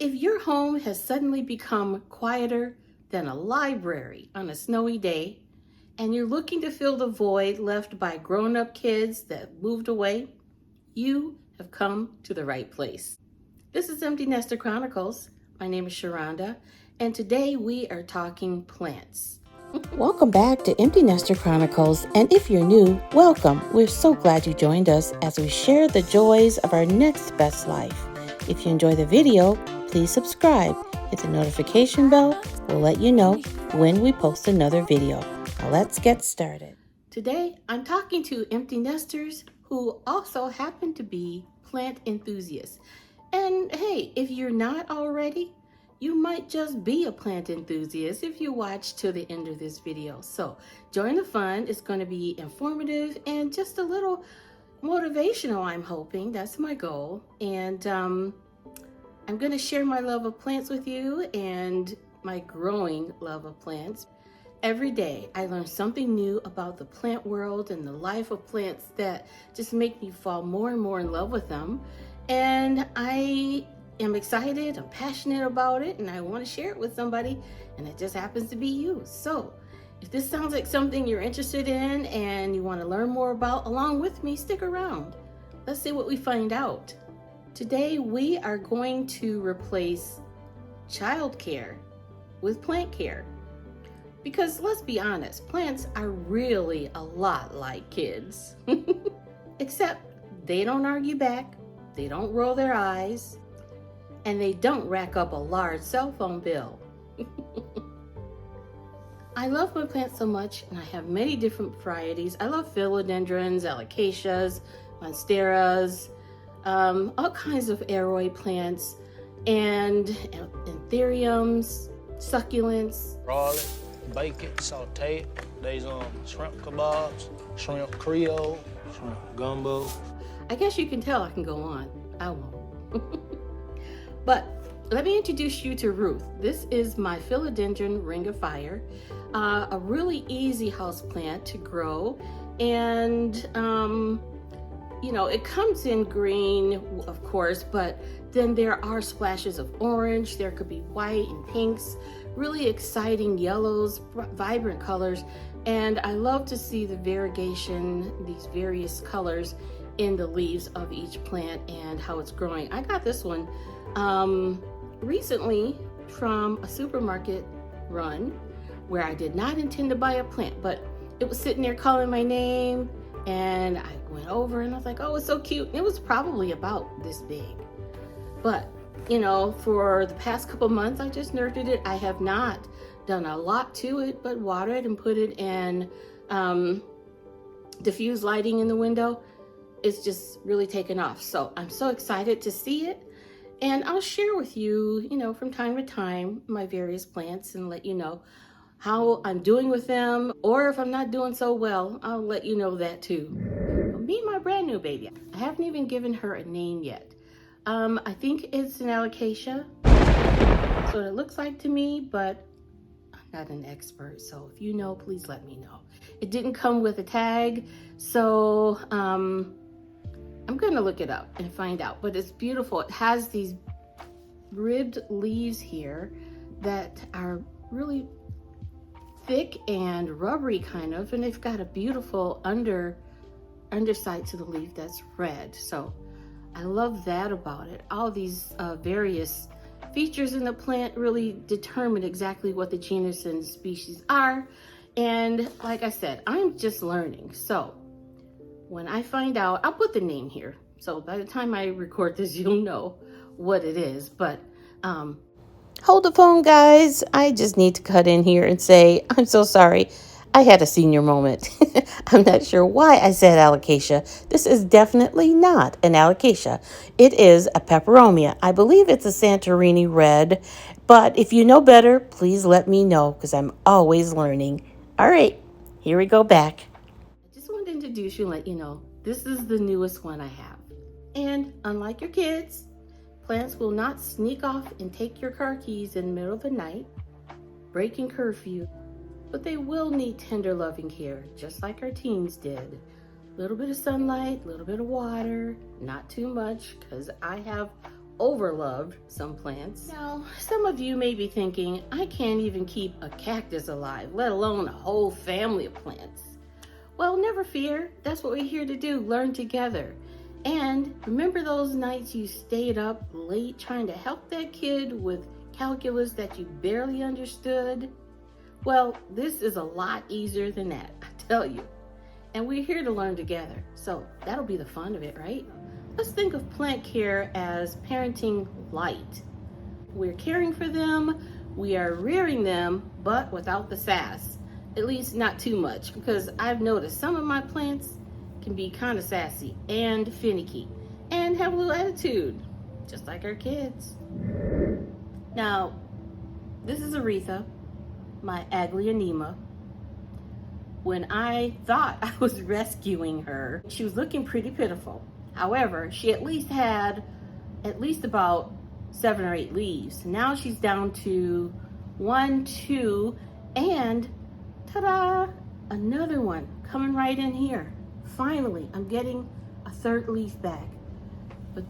If your home has suddenly become quieter than a library on a snowy day, and you're looking to fill the void left by grown-up kids that moved away, you have come to the right place. This is Empty Nester Chronicles. My name is Sharonda, and today we are talking plants. Welcome back to Empty Nester Chronicles, and if you're new, welcome. We're so glad you joined us as we share the joys of our next best life. If you enjoy the video, please subscribe. Hit the notification bell. We'll let you know when we post another video. Now let's get started. Today, I'm talking to empty nesters who also happen to be plant enthusiasts. And hey, if you're not already, you might just be a plant enthusiast if you watch to the end of this video. So join the fun. It's going to be informative and just a little motivational, I'm hoping. That's my goal. And I'm going to share my love of plants with you and my growing love of plants. Every day I learn something new about the plant world and the life of plants that just make me fall more and more in love with them. And I am excited, I'm passionate about it, and I want to share it with somebody, and it just happens to be you. So if this sounds like something you're interested in and you want to learn more about along with me, stick around. Let's see what we find out. Today we are going to replace childcare with plant care. Because let's be honest, plants are really a lot like kids. Except they don't argue back, they don't roll their eyes, and they don't rack up a large cell phone bill. I love my plants so much, and I have many different varieties. I love philodendrons, alocasias, monsteras, all kinds of aroid plants, and anthuriums, succulents. Broil it, bake it, saute it. There's shrimp kebabs, shrimp creole, shrimp gumbo. I guess you can tell I can go on. I won't. But let me introduce you to Ruth. This is my philodendron ring of fire, a really easy house plant to grow. And, it comes in green, of course, but then there are splashes of orange. There could be white and pinks, really exciting yellows, vibrant colors. And I love to see the variegation, these various colors in the leaves of each plant and how it's growing. I got this one recently from a supermarket run where I did not intend to buy a plant, but it was sitting there calling my name, and I went over and I was like, oh, it's so cute. And it was probably about this big. But, for the past couple months, I just nurtured it. I have not done a lot to it, but water it and put it in diffuse lighting in the window. It's just really taken off. So I'm so excited to see it. And I'll share with you, from time to time, my various plants and let you know how I'm doing with them. Or if I'm not doing so well, I'll let you know that too. Meet my brand new baby. I haven't even given her a name yet. I think it's an alocasia. That's what it looks like to me, but I'm not an expert. So if you know, please let me know. It didn't come with a tag, so I'm gonna look it up and find out, but it's beautiful. It has these ribbed leaves here that are really thick and rubbery kind of, and they've got a beautiful underside to the leaf that's red. So I love that about it. All these various features in the plant really determine exactly what the genus and species are. And like I said, I'm just learning. So when I find out, I'll put the name here. So by the time I record this, you'll know what it is. But hold the phone, guys. I just need to cut in here and say, I'm so sorry. I had a senior moment. I'm not sure why I said alocasia. This is definitely not an alocasia. It is a peperomia. I believe it's a Santorini red. But if you know better, please let me know because I'm always learning. All right, here we go back. I just wanted to introduce you and let you know this is the newest one I have. And unlike your kids, plants will not sneak off and take your car keys in the middle of the night, breaking curfew, but they will need tender loving care, just like our teens did. A little bit of sunlight, a little bit of water, not too much, because I have overloved some plants. Now, some of you may be thinking, I can't even keep a cactus alive, let alone a whole family of plants. Well, never fear. That's what we're here to do, learn together. And remember those nights you stayed up late trying to help that kid with calculus that you barely understood? Well, this is a lot easier than that, I tell you. And we're here to learn together. So that'll be the fun of it, right? Let's think of plant care as parenting light. We're caring for them, we are rearing them, but without the sass. At least not too much, because I've noticed some of my plants can be kind of sassy and finicky and have a little attitude, just like our kids. Now, this is Aretha, my Aglionema. When I thought I was rescuing her, she was looking pretty pitiful. However, she at least had about 7 or 8 leaves. Now she's down to 1, 2, and ta-da, another one coming right in here. Finally, I'm getting a 3rd leaf back. But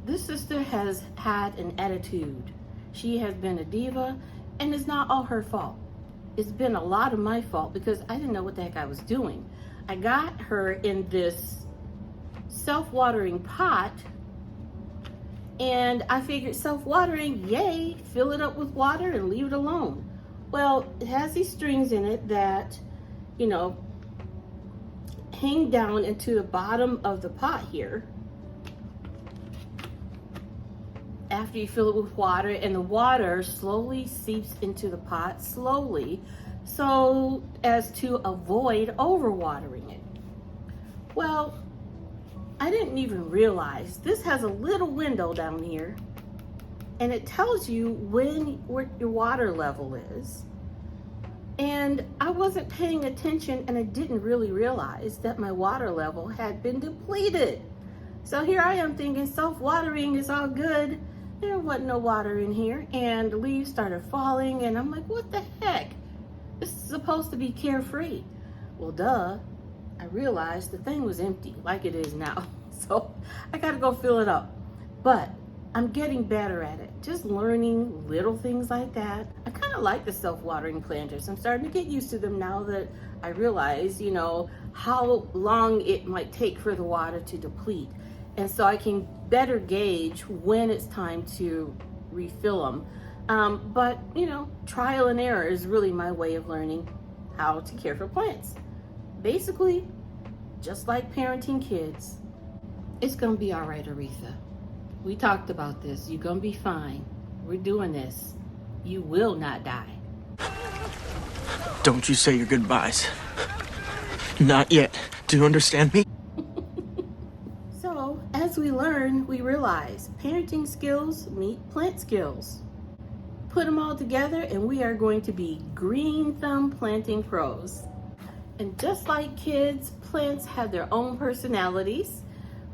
this sister has had an attitude. She has been a diva, and it's not all her fault. It's been a lot of my fault because I didn't know what the heck I was doing. I got her in this self-watering pot, and I figured self-watering, yay, fill it up with water and leave it alone. Well, it has these strings in it that, hang down into the bottom of the pot here after you fill it with water, and the water slowly seeps into the pot slowly so as to avoid overwatering it. Well, I didn't even realize this has a little window down here, and it tells you what your water level is. And I wasn't paying attention, and I didn't really realize that my water level had been depleted. So here I am thinking self-watering is all good. There wasn't no water in here, and the leaves started falling, and I'm like, what the heck? This is supposed to be carefree. Well, duh. I realized the thing was empty, like it is now. So I gotta go fill it up. But I'm getting better at it. Just learning little things like that. I kind of like the self-watering planters. I'm starting to get used to them now that I realize, how long it might take for the water to deplete. And so I can better gauge when it's time to refill them. But, trial and error is really my way of learning how to care for plants. Basically, just like parenting kids. It's gonna be all right, Aretha. We talked about this. You're gonna be fine. We're doing this. You will not die. Don't you say your goodbyes. Not yet. Do you understand me? So, as we learn, we realize parenting skills meet plant skills. Put them all together and we are going to be green thumb planting pros. And just like kids, plants have their own personalities.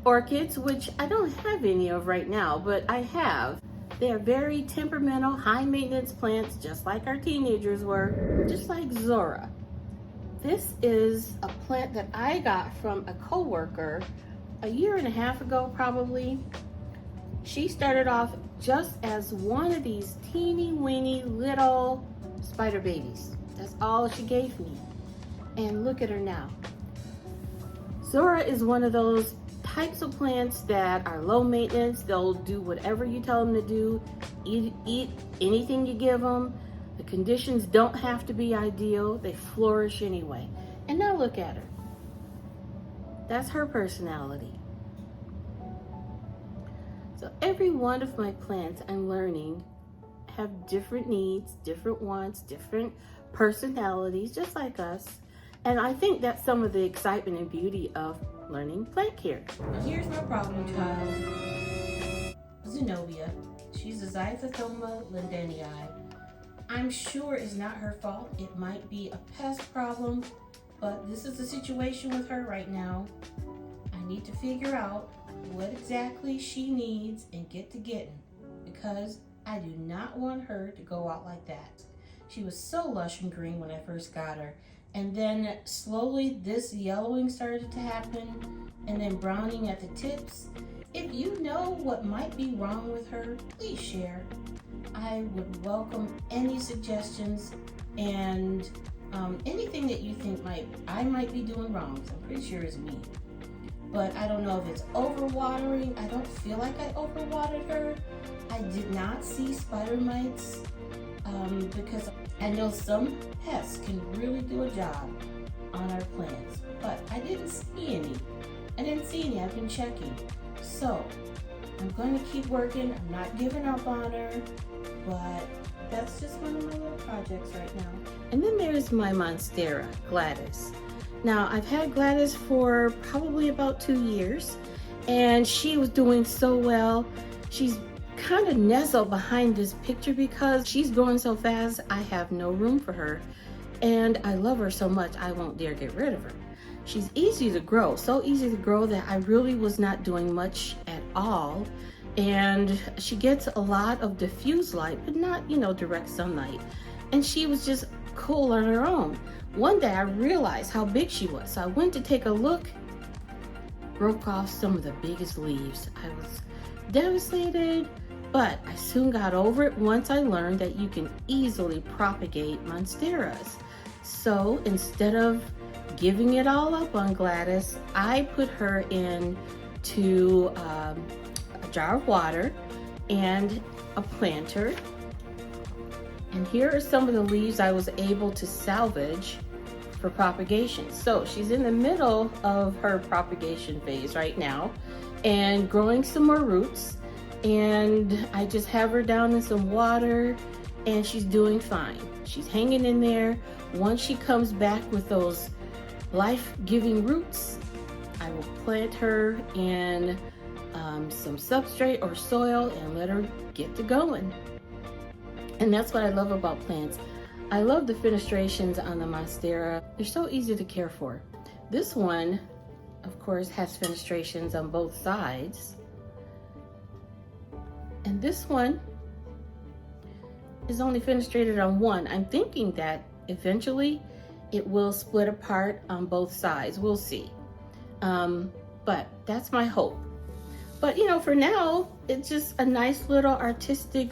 Orchids, which I don't have any of right now, but I have. They are very temperamental, high maintenance plants, just like our teenagers were, just like Zora. This is a plant that I got from a coworker a year and a half ago, probably. She started off just as one of these teeny weeny little spider babies. That's all she gave me. And look at her now. Zora is one of those types of plants that are low maintenance. They'll do whatever you tell them to do, eat anything you give them. The conditions don't have to be ideal. They flourish anyway. And now look at her. That's her personality. So every one of my plants I'm learning have different needs, different wants, different personalities, just like us. And I think that's some of the excitement and beauty of learning plant care. Now here's my problem child, Zenobia. She's a Xyphithoma lindenii. I'm sure it's not her fault. It might be a pest problem, but this is the situation with her right now. I need to figure out what exactly she needs and get to getting, because I do not want her to go out like that. She was so lush and green when I first got her. And then slowly this yellowing started to happen, and then browning at the tips. If you know what might be wrong with her, please share. I would welcome any suggestions and anything that you think I might be doing wrong. So I'm pretty sure it's me. But I don't know if it's overwatering. I don't feel like I overwatered her. I did not see spider mites because I know some pests can really do a job on our plants, but I didn't see any. I've been checking. So I'm going to keep working. I'm not giving up on her, but that's just one of my little projects right now. And then there's my Monstera, Gladys. Now, I've had Gladys for probably about 2 years, and she was doing so well. She's kind of nestled behind this picture because she's growing so fast, I have no room for her. And I love her so much, I won't dare get rid of her. She's easy to grow, so easy to grow that I really was not doing much at all. And she gets a lot of diffuse light, but not, direct sunlight. And she was just cool on her own. One day I realized how big she was, so I went to take a look, broke off some of the biggest leaves. I was devastated, but I soon got over it once I learned that you can easily propagate monsteras. So instead of giving it all up on Gladys, I put her into a jar of water and a planter. And here are some of the leaves I was able to salvage for propagation. So she's in the middle of her propagation phase right now and growing some more roots. And I just have her down in some water and she's doing fine. She's hanging in there. Once she comes back with those life-giving roots, I will plant her in some substrate or soil and let her get to going. And that's what I love about plants. I love the fenestrations on the Monstera. They're so easy to care for. This one, of course, has fenestrations on both sides. And this one is only fenestrated on one. I'm thinking that eventually it will split apart on both sides. We'll see. But that's my hope. But for now, it's just a nice little artistic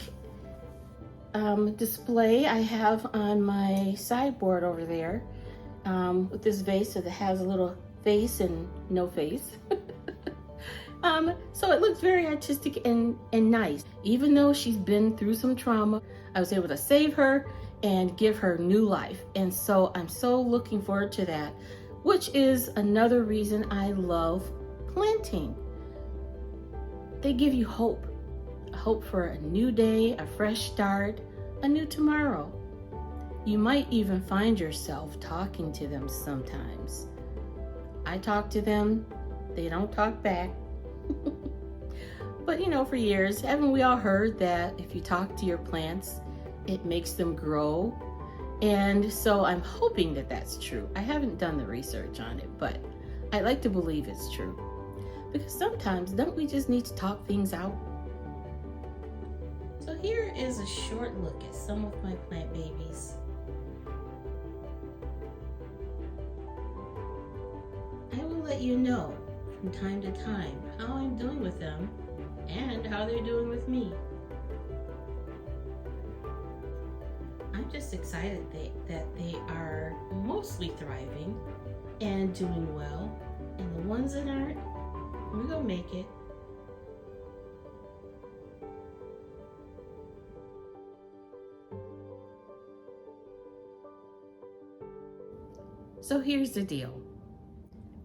display I have on my sideboard over there with this vase that has a little face and no face. So it looks very artistic and nice. Even though she's been through some trauma, I was able to save her and give her new life. And so I'm so looking forward to that, which is another reason I love planting. They give you hope. Hope for a new day, a fresh start, a new tomorrow. You might even find yourself talking to them sometimes. I talk to them, they don't talk back. But for years, haven't we all heard that if you talk to your plants, it makes them grow? And so I'm hoping that that's true. I haven't done the research on it, but I like to believe it's true. Because sometimes, don't we just need to talk things out? So here is a short look at some of my plant babies. I will let you know from time to time how I'm doing with them and how they're doing with me. I'm just excited that they are mostly thriving and doing well, and the ones that aren't, we're gonna make it. So here's the deal.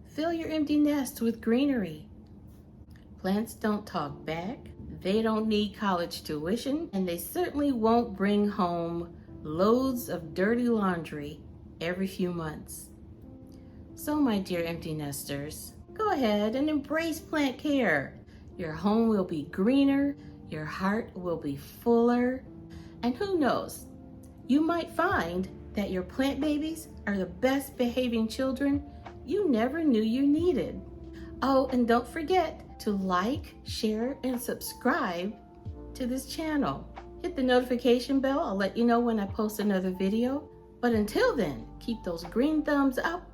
Fill your empty nest with greenery. Plants don't talk back, they don't need college tuition, and they certainly won't bring home loads of dirty laundry every few months. So my dear empty nesters, go ahead and embrace plant care. Your home will be greener, your heart will be fuller, and who knows, you might find that your plant babies are the best behaving children you never knew you needed. Oh, and don't forget to like, share, and subscribe to this channel. Hit the notification bell. I'll let you know when I post another video. But until then, keep those green thumbs up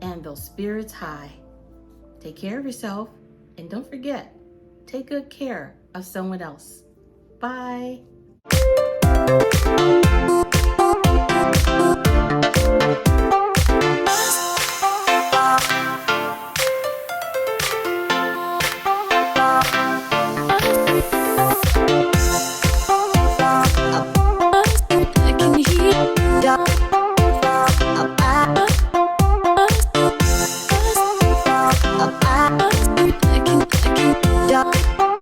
and those spirits high. Take care of yourself, and don't forget, take good care of someone else. Bye.